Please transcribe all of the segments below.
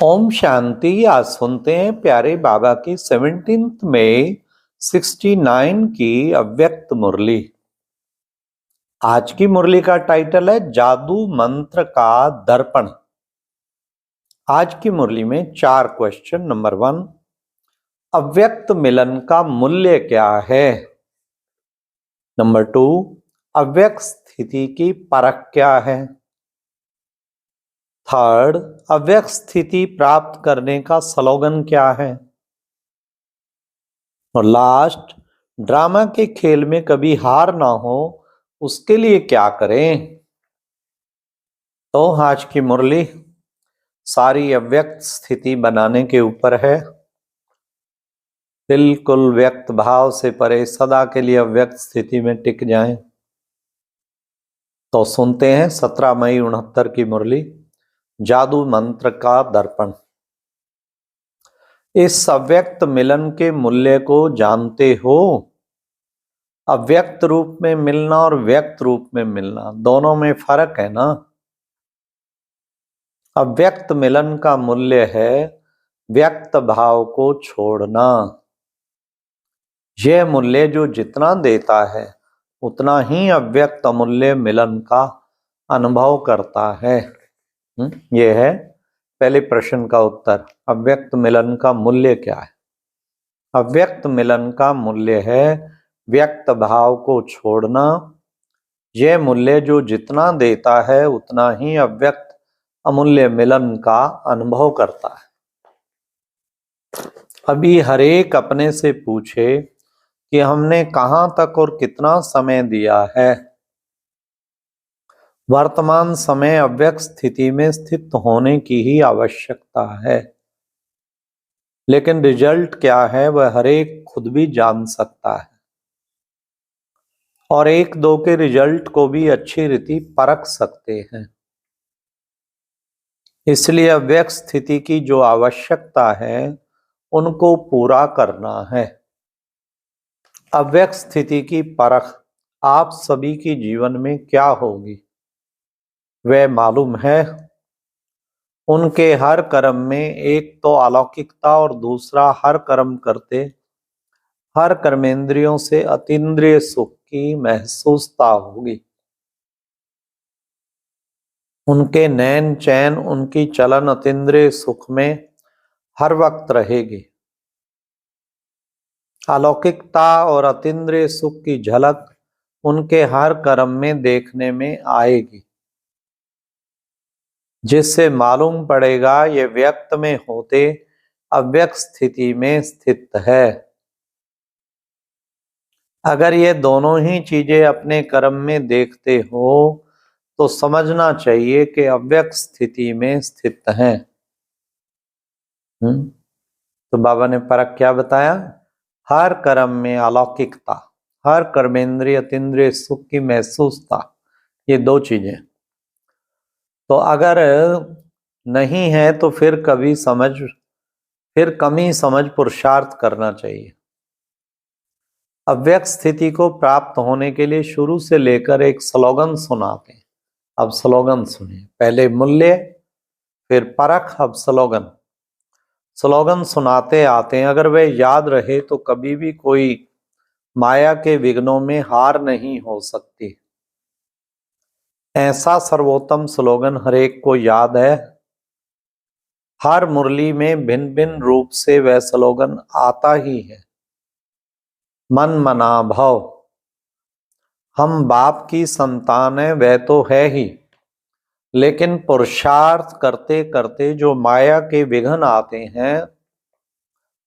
ओम शांति। आज सुनते हैं प्यारे बाबा की 17th में 69 की अव्यक्त मुरली। आज की मुरली का टाइटल है जादू मंत्र का दर्पण। आज की मुरली में 4 क्वेश्चन। नंबर 1, अव्यक्त मिलन का मूल्य क्या है। नंबर 2, अव्यक्त स्थिति की परख क्या है। थर्ड, अव्यक्त स्थिति प्राप्त करने का स्लोगन क्या है। और लास्ट, ड्रामा के खेल में कभी हार ना हो उसके लिए क्या करें। तो आज की मुरली सारी अव्यक्त स्थिति बनाने के ऊपर है। बिल्कुल व्यक्त भाव से परे सदा के लिए अव्यक्त स्थिति में टिक जाएं। तो सुनते हैं 17 मई 69 की मुरली, जादू मंत्र का दर्पण। इस अव्यक्त मिलन के मूल्य को जानते हो। अव्यक्त रूप में मिलना और व्यक्त रूप में मिलना, दोनों में फर्क है ना। अव्यक्त मिलन का मूल्य है व्यक्त भाव को छोड़ना। यह मूल्य जो जितना देता है उतना ही अव्यक्त अमूल्य मिलन का अनुभव करता है। यह है पहले प्रश्न का उत्तर। अव्यक्त मिलन का मूल्य क्या है। अव्यक्त मिलन का मूल्य है व्यक्त भाव को छोड़ना। यह मूल्य जो जितना देता है उतना ही अव्यक्त अमूल्य मिलन का अनुभव करता है। अभी हर एक अपने से पूछे कि हमने कहां तक और कितना समय दिया है। वर्तमान समय अव्यक्त स्थिति में स्थित होने की ही आवश्यकता है, लेकिन रिजल्ट क्या है वह हर एक खुद भी जान सकता है और एक दो के रिजल्ट को भी अच्छी रीति परख सकते हैं। इसलिए अव्यक्त स्थिति की जो आवश्यकता है उनको पूरा करना है। अव्यक्त स्थिति की परख आप सभी की जीवन में क्या होगी वह मालूम है। उनके हर कर्म में एक तो अलौकिकता और दूसरा हर कर्म करते हर कर्मेंद्रियों से अतीन्द्रिय सुख की महसूसता होगी। उनके नैन चैन उनकी चलन अतीन्द्रिय सुख में हर वक्त रहेगी। अलौकिकता और अतीन्द्रिय सुख की झलक उनके हर कर्म में देखने में आएगी, जिससे मालूम पड़ेगा ये व्यक्त में होते अव्यक्त स्थिति में स्थित है। अगर ये दोनों ही चीजें अपने कर्म में देखते हो तो समझना चाहिए कि अव्यक्त स्थिति में स्थित हैं। तो बाबा ने परख क्या बताया। हर कर्म में अलौकिकता, हर कर्मेंद्रिय अतीन्द्रिय सुख की महसूसता, ये दो चीजें। तो अगर नहीं है तो फिर कमी समझ पुरुषार्थ करना चाहिए। अव्यक्त स्थिति को प्राप्त होने के लिए शुरू से लेकर एक स्लोगन सुनाते हैं। अब स्लोगन सुनिए। पहले मूल्य, फिर परख, अब स्लोगन। स्लोगन सुनाते आते हैं, अगर वह याद रहे तो कभी भी कोई माया के विघ्नों में हार नहीं हो सकती। ऐसा सर्वोत्तम स्लोगन हर एक को याद है। हर मुरली में भिन्न भिन्न रूप से वह स्लोगन आता ही है। मन मना भव, हम बाप की संतान है वह तो है ही, लेकिन पुरुषार्थ करते करते जो माया के विघ्न आते हैं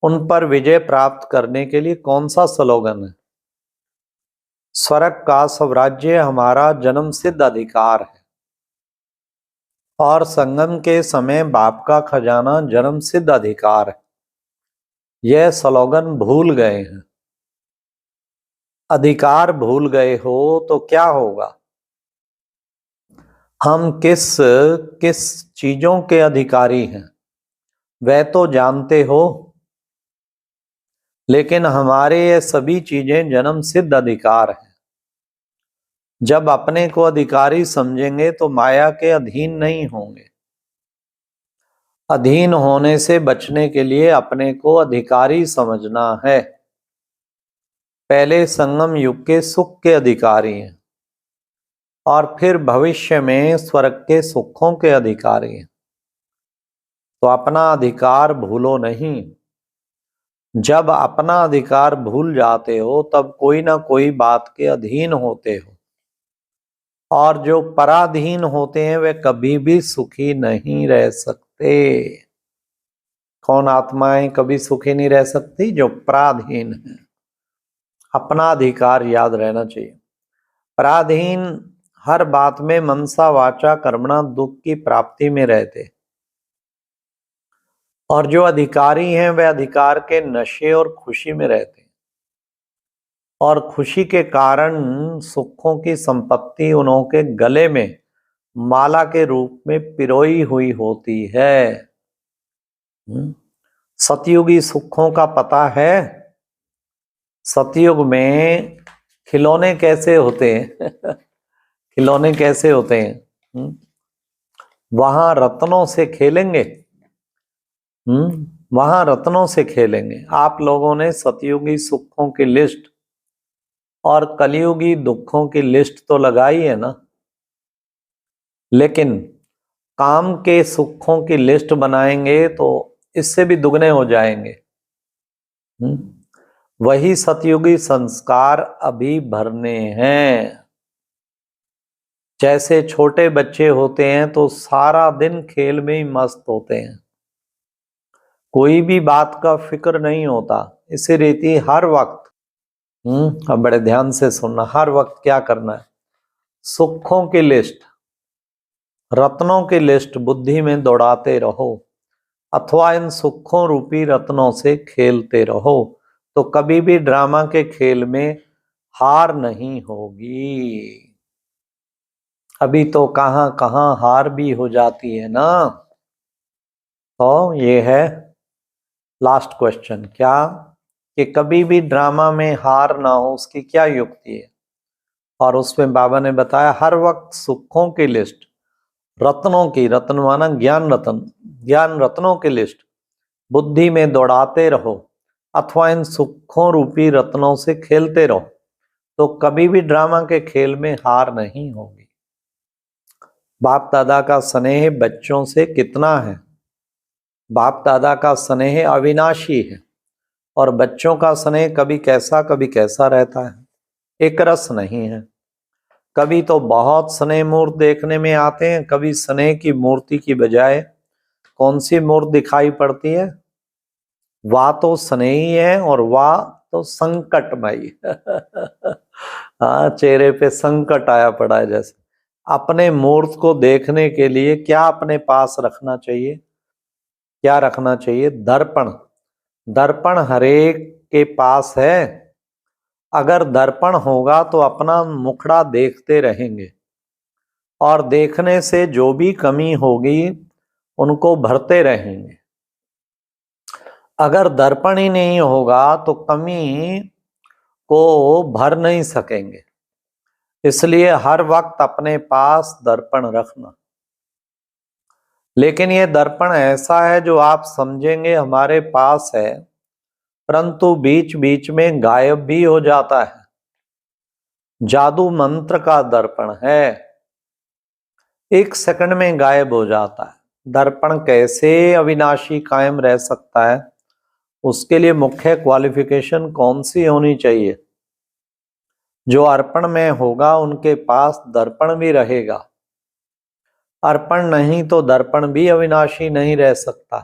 उन पर विजय प्राप्त करने के लिए कौन सा स्लोगन है। स्वर्ग का स्वराज्य हमारा जन्म सिद्ध अधिकार है और संगम के समय बाप का खजाना जन्म सिद्ध अधिकार है। यह स्लोगन भूल गए हैं। अधिकार भूल गए हो तो क्या होगा। हम किस किस चीजों के अधिकारी हैं वह तो जानते हो, लेकिन हमारे ये सभी चीजें जन्म सिद्ध अधिकार हैं। जब अपने को अधिकारी समझेंगे तो माया के अधीन नहीं होंगे अधीन होने से बचने के लिए अपने को अधिकारी समझना है। पहले संगम युग के सुख के अधिकारी हैं और फिर भविष्य में स्वर्ग के सुखों के अधिकारी हैं। तो अपना अधिकार भूलो नहीं। जब अपना अधिकार भूल जाते हो तब कोई ना कोई बात के अधीन होते हो, और जो पराधीन होते हैं वे कभी भी सुखी नहीं रह सकते। कौन आत्माएं कभी सुखी नहीं रह सकती? जो पराधीन है। अपना अधिकार याद रहना चाहिए। पराधीन हर बात में मनसा वाचा कर्मणा दुख की प्राप्ति में रहते, और जो अधिकारी हैं वे अधिकार के नशे और खुशी में रहते हैं, और खुशी के कारण सुखों की संपत्ति उनके गले में माला के रूप में पिरोई हुई होती है। सतयुगी सुखों का पता है? सतयुग में खिलौने कैसे होते हैं? खिलौने कैसे होते हैं? वहां रत्नों से खेलेंगे। वहां रत्नों से खेलेंगे। आप लोगों ने सतयुगी सुखों की लिस्ट और कलयुगी दुखों की लिस्ट तो लगाई है ना, लेकिन काम के सुखों की लिस्ट बनाएंगे तो इससे भी दुगने हो जाएंगे। वही सतयुगी संस्कार अभी भरने हैं। जैसे छोटे बच्चे होते हैं तो सारा दिन खेल में ही मस्त होते हैं, कोई भी बात का फिक्र नहीं होता। इसी रीति हर वक्त, अब बड़े ध्यान से सुनना, हर वक्त क्या करना है? सुखों की लिस्ट, रत्नों की लिस्ट बुद्धि में दौड़ाते रहो, अथवा इन सुखों रूपी रत्नों से खेलते रहो, तो कभी भी ड्रामा के खेल में हार नहीं होगी। अभी तो कहां कहां हार भी हो जाती है ना। तो ये है लास्ट क्वेश्चन, क्या कि कभी भी ड्रामा में हार ना हो, उसकी क्या युक्ति है? और उसमें बाबा ने बताया हर वक्त सुखों की लिस्ट, रत्नों की, रत्न माना ज्ञान रत्न, ज्ञान रत्नों की लिस्ट बुद्धि में दौड़ाते रहो, अथवा इन सुखों रूपी रत्नों से खेलते रहो, तो कभी भी ड्रामा के खेल में हार नहीं होगी। बाप दादा का स्नेह बच्चों से कितना है? बाप दादा का स्नेह अविनाशी है, और बच्चों का स्नेह कभी कैसा रहता है, एक रस नहीं है। कभी तो बहुत स्नेह मूर्त देखने में आते हैं, कभी स्नेह की मूर्ति की बजाय कौन सी मूर्त दिखाई पड़ती है? वाह तो स्नेही है और वाह तो संकटमयी। हाँ, चेहरे पे संकट आया पड़ा है। जैसे अपने मूर्त को देखने के लिए क्या अपने पास रखना चाहिए? क्या रखना चाहिए? दर्पण। दर्पण हरेक के पास है। अगर दर्पण होगा तो अपना मुखड़ा देखते रहेंगे, और देखने से जो भी कमी होगी उनको भरते रहेंगे। अगर दर्पण ही नहीं होगा तो कमी को भर नहीं सकेंगे। इसलिए हर वक्त अपने पास दर्पण रखना। लेकिन ये दर्पण ऐसा है जो आप समझेंगे हमारे पास है, परंतु बीच बीच में गायब भी हो जाता है। जादू मंत्र का दर्पण है, एक सेकंड में गायब हो जाता है। दर्पण कैसे अविनाशी कायम रह सकता है? उसके लिए मुख्य क्वालिफिकेशन कौन सी होनी चाहिए? जो अर्पण में होगा उनके पास दर्पण भी रहेगा। अर्पण नहीं तो दर्पण भी अविनाशी नहीं रह सकता।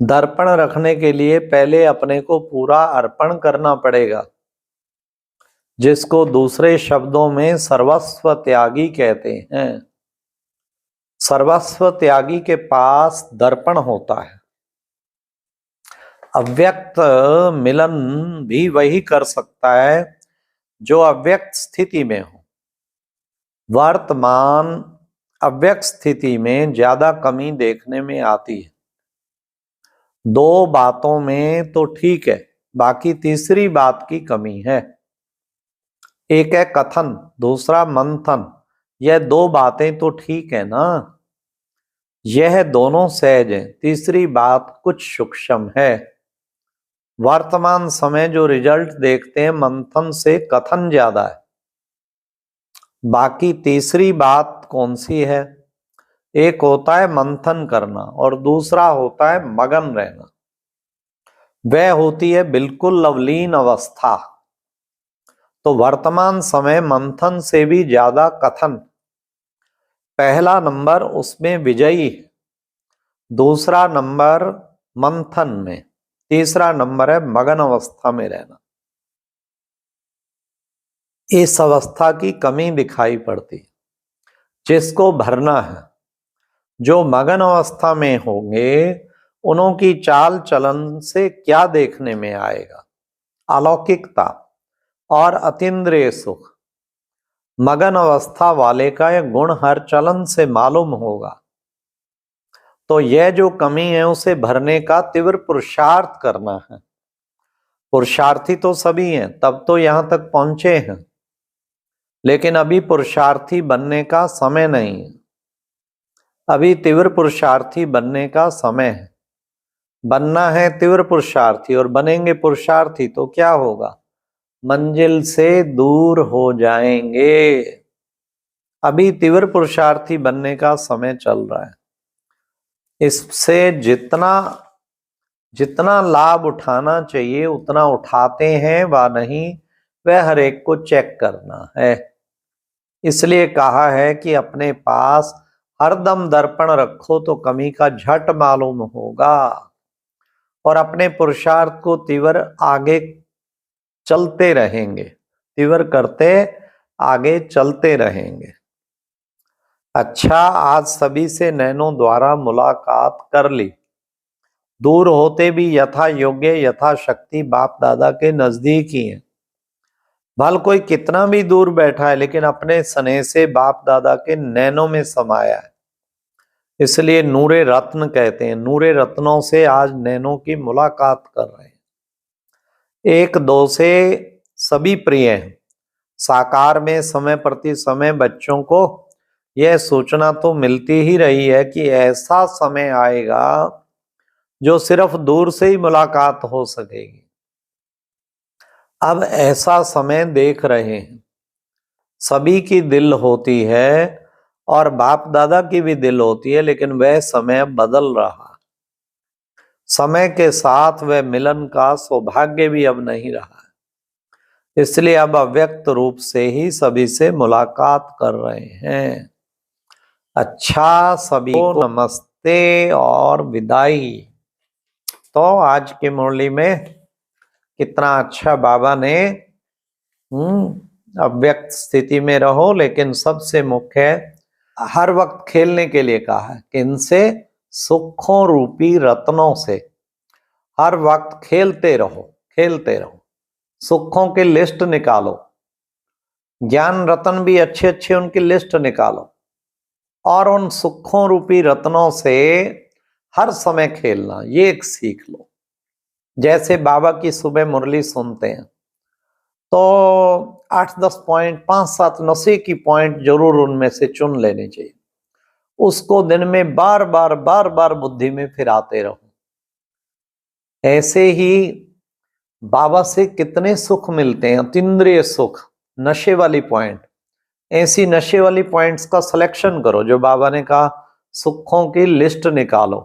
दर्पण रखने के लिए पहले अपने को पूरा अर्पण करना पड़ेगा, जिसको दूसरे शब्दों में सर्वस्व त्यागी कहते हैं। सर्वस्व त्यागी के पास दर्पण होता है। अव्यक्त मिलन भी वही कर सकता है जो अव्यक्त स्थिति में हो। वर्तमान अव्यक्त स्थिति में ज्यादा कमी देखने में आती है। दो बातों में तो ठीक है, बाकी तीसरी बात की कमी है। एक है कथन, दूसरा मंथन। यह दो बातें तो ठीक है ना। यह दोनों सहज हैं। तीसरी बात कुछ सूक्ष्म है। वर्तमान समय जो रिजल्ट देखते हैं मंथन से कथन ज्यादा है। बाकी तीसरी बात कौन सी है? एक होता है मंथन करना और दूसरा होता है मगन रहना। वह होती है बिल्कुल लवलीन अवस्था। तो वर्तमान समय मंथन से भी ज्यादा कथन। पहला नंबर उसमें विजयी, दूसरा नंबर मंथन में, तीसरा नंबर है मगन अवस्था में रहना। इस अवस्था की कमी दिखाई पड़ती, जिसको भरना है। जो मगन अवस्था में होंगे उनों की चाल चलन से क्या देखने में आएगा? अलौकिकता और अतीन्द्रिय सुख। मगन अवस्था वाले का यह गुण हर चलन से मालूम होगा। तो यह जो कमी है उसे भरने का तीव्र पुरुषार्थ करना है। पुरुषार्थी तो सभी हैं, तब तो यहां तक पहुंचे हैं, लेकिन अभी पुरुषार्थी बनने का समय नहीं है। अभी तीव्र पुरुषार्थी बनने का समय है। बनना है तीव्र पुरुषार्थी और बनेंगे पुरुषार्थी तो क्या होगा? मंजिल से दूर हो जाएंगे। अभी तीव्र पुरुषार्थी बनने का समय चल रहा है। इससे जितना जितना लाभ उठाना चाहिए उतना उठाते हैं व नहीं, वह हर एक को चेक करना है। इसलिए कहा है कि अपने पास हरदम दर्पण रखो तो कमी का झट मालूम होगा और अपने पुरुषार्थ को तीव्र आगे चलते रहेंगे, तीव्र करते आगे चलते रहेंगे। अच्छा, आज सभी से नैनों द्वारा मुलाकात कर ली। दूर होते भी यथा योग्य यथा शक्ति बाप दादा के नजदीक ही है। भल कोई कितना भी दूर बैठा है लेकिन अपने स्नेह से बाप दादा के नैनों में समाया है। इसलिए नूरे रत्न कहते हैं। नूरे रत्नों से आज नैनों की मुलाकात कर रहे हैं। एक दो से सभी प्रिय हैं। साकार में समय प्रति समय बच्चों को यह सूचना तो मिलती ही रही है कि ऐसा समय आएगा जो सिर्फ दूर से ही मुलाकात हो सकेगी। अब ऐसा समय देख रहे हैं। सभी की दिल होती है और बाप दादा की भी दिल होती है, लेकिन वह समय बदल रहा। समय के साथ वह मिलन का सौभाग्य भी अब नहीं रहा। इसलिए अब अव्यक्त रूप से ही सभी से मुलाकात कर रहे हैं। अच्छा, सभी को नमस्ते और विदाई। तो आज की मुरली में कितना अच्छा बाबा ने अव्यक्त स्थिति में रहो, लेकिन सबसे मुख्य हर वक्त खेलने के लिए कहा है। किनसे? सुखों रूपी रत्नों से हर वक्त खेलते रहो, खेलते रहो। सुखों की लिस्ट निकालो, ज्ञान रत्न भी अच्छे अच्छे उनकी लिस्ट निकालो और उन सुखों रूपी रत्नों से हर समय खेलना, ये एक सीख लो। जैसे बाबा की सुबह मुरली सुनते हैं तो 8-10 पॉइंट, 5-7 नशे की पॉइंट जरूर उनमें से चुन लेने चाहिए। उसको दिन में बार बार बुद्धि में फिराते रहो। ऐसे ही बाबा से कितने सुख मिलते हैं, अतीन्द्रिय सुख, नशे वाली पॉइंट। ऐसी नशे वाली पॉइंट्स का सिलेक्शन करो। जो बाबा ने कहा सुखों की लिस्ट निकालो,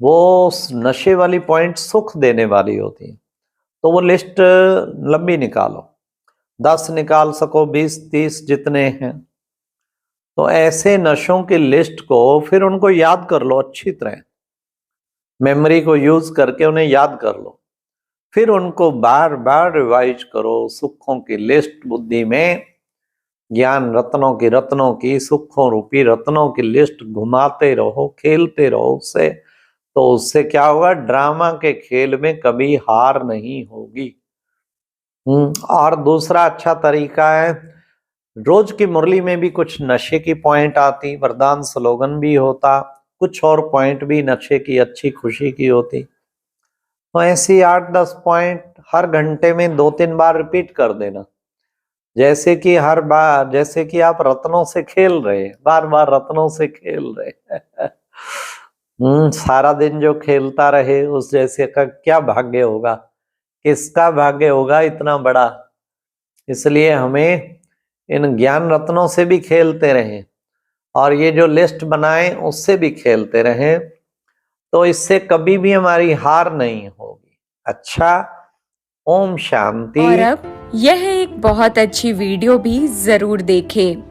वो नशे वाली पॉइंट सुख देने वाली होती है, तो वो लिस्ट लंबी निकालो। 10 निकाल सको, 20-30 जितने हैं। तो ऐसे नशों की लिस्ट को फिर उनको याद कर लो अच्छी तरह। मेमोरी को यूज करके उन्हें याद कर लो, फिर उनको बार बार रिवाइज करो। सुखों की लिस्ट बुद्धि में, ज्ञान रत्नों की सुखों रूपी रत्नों की लिस्ट घुमाते रहो, खेलते रहो उससे। तो उससे क्या होगा? ड्रामा के खेल में कभी हार नहीं होगी। और दूसरा अच्छा तरीका है, रोज की मुरली में भी कुछ नशे की पॉइंट आती, वरदान स्लोगन भी होता, कुछ और पॉइंट भी नशे की अच्छी खुशी की होती। तो ऐसी 8-10 पॉइंट हर घंटे में 2-3 बार रिपीट कर देना। जैसे कि हर बार, जैसे कि आप रत्नों से खेल रहे, बार बार रत्नों से खेल रहे सारा दिन जो खेलता रहे उस जैसे का क्या भाग्य होगा, किसका भाग्य होगा इतना बड़ा। इसलिए हमें इन ज्ञान रत्नों से भी खेलते रहें और ये जो लिस्ट बनाए उससे भी खेलते रहें, तो इससे कभी भी हमारी हार नहीं होगी। अच्छा, ओम शांति। और अब यह एक बहुत अच्छी वीडियो भी जरूर देखें।